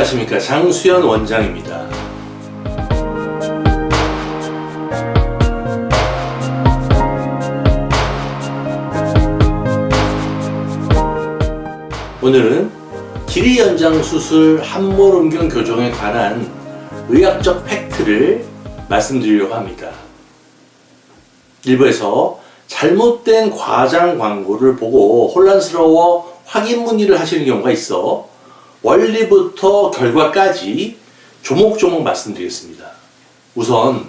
안녕하십니까, 장수현 원장입니다. 오늘은 길이 연장 수술 함몰음경 교정에 관한 의학적 팩트를 말씀드리려고 합니다. 일부에서 잘못된 과장 광고를 보고 혼란스러워 확인 문의를 하시는 경우가 있어 원리부터 결과까지 조목조목 말씀드리겠습니다. 우선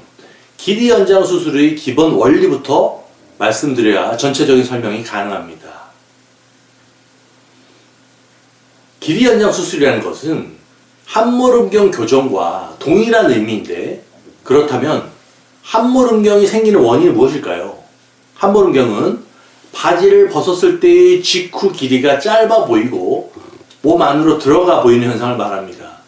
길이 연장 수술의 기본 원리부터 말씀드려야 전체적인 설명이 가능합니다. 길이 연장 수술이라는 것은 함몰음경 교정과 동일한 의미인데, 그렇다면 함몰음경이 생기는 원인이 무엇일까요? 함몰음경은 바지를 벗었을 때의 직후 길이가 짧아 보이고 몸 안으로 들어가 보이는 현상을 말합니다.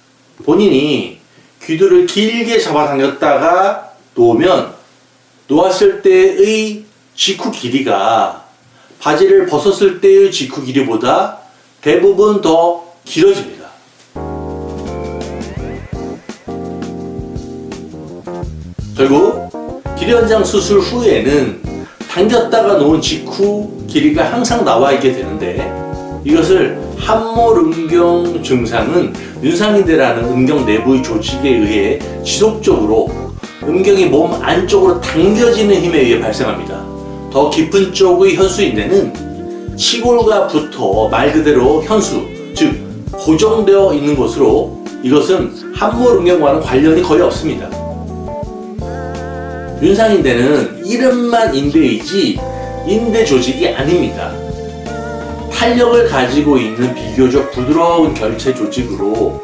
본인이 귀두를 길게 잡아당겼다가 놓으면 놓았을 때의 직후 길이가 바지를 벗었을 때의 직후 길이보다 대부분 더 길어집니다. 결국 길이 연장 수술 후에는 당겼다가 놓은 직후 길이가 항상 나와 있게 되는데, 이것을 함몰음경 증상은 윤상인대라는 음경 내부의 조직에 의해 지속적으로 음경이 몸 안쪽으로 당겨지는 힘에 의해 발생합니다. 더 깊은 쪽의 현수인대는 치골과 붙어 말 그대로 현수, 즉 고정되어 있는 것으로 이것은 함몰음경과는 관련이 거의 없습니다. 윤상인대는 이름만 인대이지 인대 조직이 아닙니다. 탄력을 가지고 있는 비교적 부드러운 결체 조직으로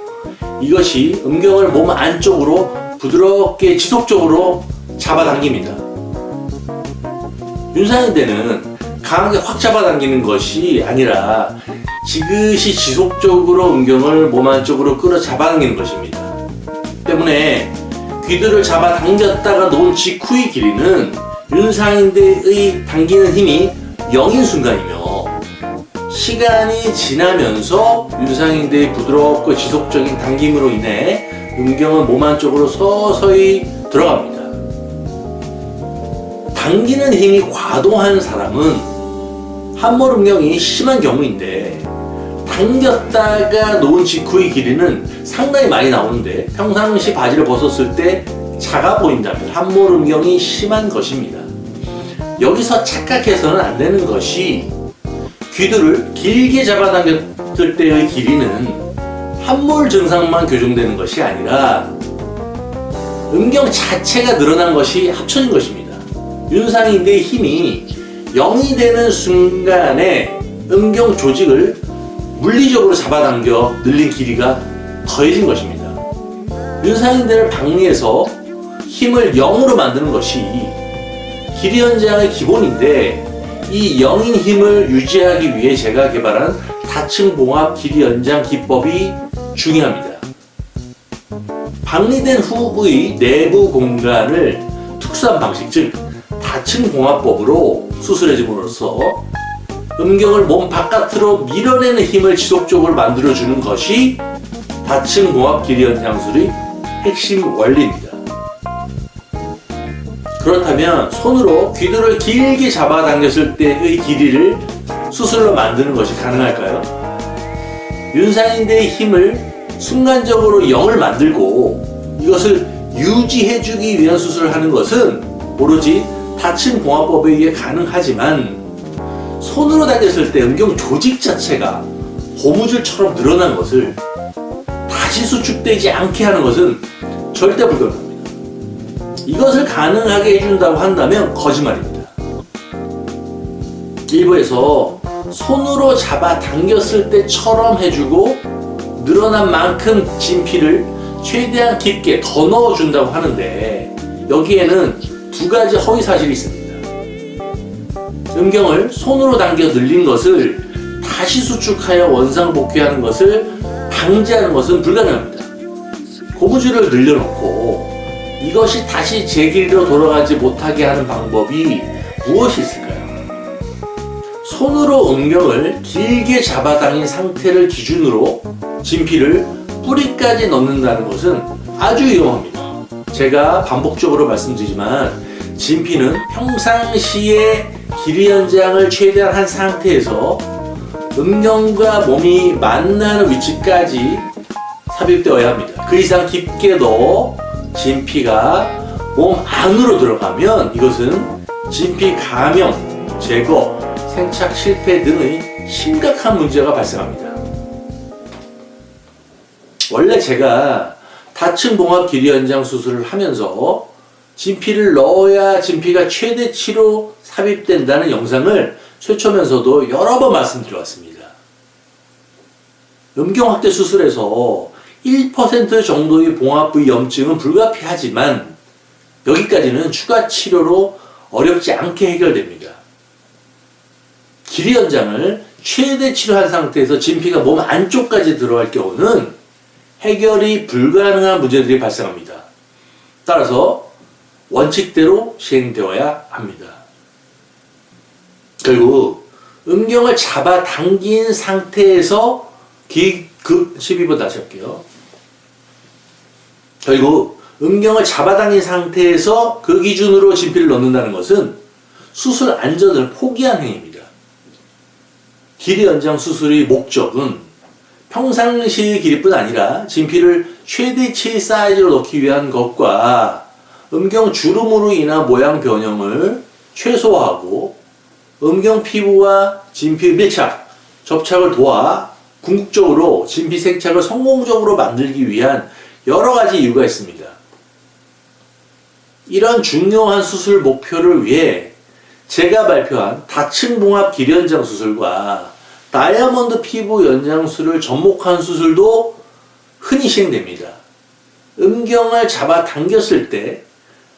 이것이 음경을 몸 안쪽으로 부드럽게 지속적으로 잡아당깁니다. 윤상인대는 강하게 확 잡아당기는 것이 아니라 지그시 지속적으로 음경을 몸 안쪽으로 끌어 잡아당기는 것입니다. 때문에 귀두를 잡아당겼다가 놓은 직후의 길이는 윤상인대의 당기는 힘이 0인 순간이며, 시간이 지나면서 윤상인대의 부드럽고 지속적인 당김으로 인해 음경은 몸 안쪽으로 서서히 들어갑니다. 당기는 힘이 과도한 사람은 함몰음경이 심한 경우인데, 당겼다가 놓은 직후의 길이는 상당히 많이 나오는데 평상시 바지를 벗었을 때 작아 보인다면 함몰음경이 심한 것입니다. 여기서 착각해서는 안 되는 것이, 귀두를 길게 잡아당겼을 때의 길이는 함몰 증상만 교정되는 것이 아니라 음경 자체가 늘어난 것이 합쳐진 것입니다. 윤상인대의 힘이 0이 되는 순간에 음경 조직을 물리적으로 잡아당겨 늘린 길이가 더해진 것입니다. 윤상인대를 박리해서 힘을 0으로 만드는 것이 길이 연장의 기본인데, 이 0인 힘을 유지하기 위해 제가 개발한 다층봉합 길이 연장 기법이 중요합니다. 박리된 후의 내부 공간을 특수한 방식, 즉 다층봉합법으로 수술해줌으로써 음경을 몸 바깥으로 밀어내는 힘을 지속적으로 만들어주는 것이 다층봉합 길이 연장술의 핵심 원리입니다. 그렇다면 손으로 귀두를 길게 잡아당겼을 때의 길이를 수술로 만드는 것이 가능할까요? 윤상인대의 힘을 순간적으로 0을 만들고 이것을 유지해주기 위한 수술을 하는 것은 오로지 다층봉합법에 의해 가능하지만, 손으로 당겼을 때 음경 조직 자체가 고무줄처럼 늘어난 것을 다시 수축되지 않게 하는 것은 절대 불가능합니다. 이것을 가능하게 해준다고 한다면 거짓말입니다. 일부에서 손으로 잡아당겼을 때처럼 해주고 늘어난 만큼 진피를 최대한 깊게 더 넣어준다고 하는데, 여기에는 두 가지 허위사실이 있습니다. 음경을 손으로 당겨 늘린 것을 다시 수축하여 원상복귀하는 것을 방지하는 것은 불가능합니다. 고무줄을 늘려놓고 이것이 다시 제 길로 돌아가지 못하게 하는 방법이 무엇이 있을까요? 손으로 음경을 길게 잡아당긴 상태를 기준으로 진피를 뿌리까지 넣는다는 것은 아주 위험합니다. 제가 반복적으로 말씀드리지만 진피는 평상시에 길이 연장을 최대한 한 상태에서 음경과 몸이 만나는 위치까지 삽입되어야 합니다. 그 이상 깊게 넣어 진피가 몸 안으로 들어가면 이것은 진피 감염, 제거, 생착 실패 등의 심각한 문제가 발생합니다. 원래 제가 다층 봉합 길이 연장 수술을 하면서 진피를 넣어야 진피가 최대치로 삽입된다는 영상을 최초면서도 여러 번 말씀드려왔습니다. 음경 확대 수술에서 1% 정도의 봉합 부위 염증은 불가피하지만 여기까지는 추가 치료로 어렵지 않게 해결됩니다. 길이 연장을 최대 치료한 상태에서 진피가 몸 안쪽까지 들어갈 경우는 해결이 불가능한 문제들이 발생합니다. 따라서 원칙대로 시행되어야 합니다. 결국 음경을 잡아당긴 상태에서 12번 다시 할게요. 결국 음경을 잡아당긴 상태에서 그 기준으로 진피를 넣는다는 것은 수술 안전을 포기한 행위입니다. 길이 연장 수술의 목적은 평상시의 길이뿐 아니라 진피를 최대치의 사이즈로 넣기 위한 것과 음경 주름으로 인한 모양 변형을 최소화하고 음경 피부와 진피의 밀착, 접착을 도와 궁극적으로 진피 생착을 성공적으로 만들기 위한 여러 가지 이유가 있습니다. 이런 중요한 수술 목표를 위해 제가 발표한 다층 봉합 길이 연장 수술과 다이아몬드 피부 연장술을 접목한 수술도 흔히 시행됩니다. 음경을 잡아 당겼을 때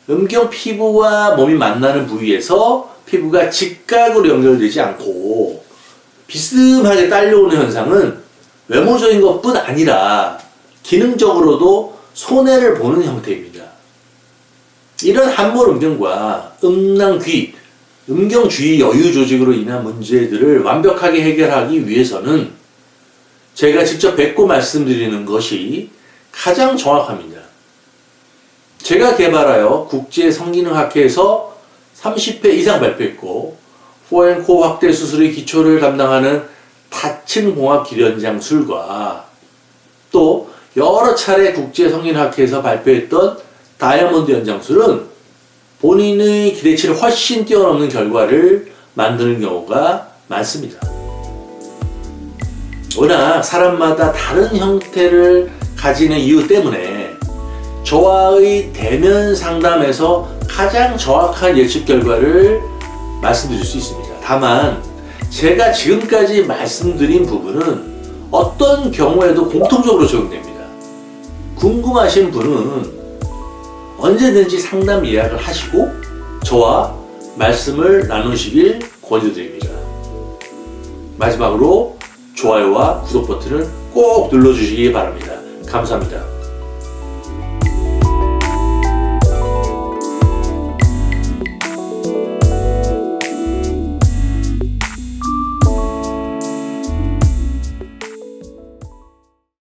음경 피부와 몸이 만나는 부위에서 피부가 직각으로 연결되지 않고 비스듬하게 딸려오는 현상은 외모적인 것뿐 아니라 기능적으로도 손해를 보는 형태입니다. 이런 함몰 음경과 음낭귀, 음경 주위 여유 조직으로 인한 문제들을 완벽하게 해결하기 위해서는 제가 직접 뵙고 말씀드리는 것이 가장 정확합니다. 제가 개발하여 국제 성기능학회에서 30회 이상 발표했고 포앤코 확대 수술의 기초를 담당하는 다층 봉합 길이 연장술과 또 여러 차례 국제 성기능학회에서 발표했던 다이아몬드 연장술은 본인의 기대치를 훨씬 뛰어넘는 결과를 만드는 경우가 많습니다. 워낙 사람마다 다른 형태를 가지는 이유 때문에 저와의 대면 상담에서 가장 정확한 예측 결과를 말씀드릴 수 있습니다. 다만 제가 지금까지 말씀드린 부분은 어떤 경우에도 공통적으로 적용됩니다. 궁금하신 분은 언제든지 상담 예약을 하시고 저와 말씀을 나누시길 권유드립니다. 마지막으로 좋아요와 구독 버튼을 꼭 눌러주시기 바랍니다. 감사합니다.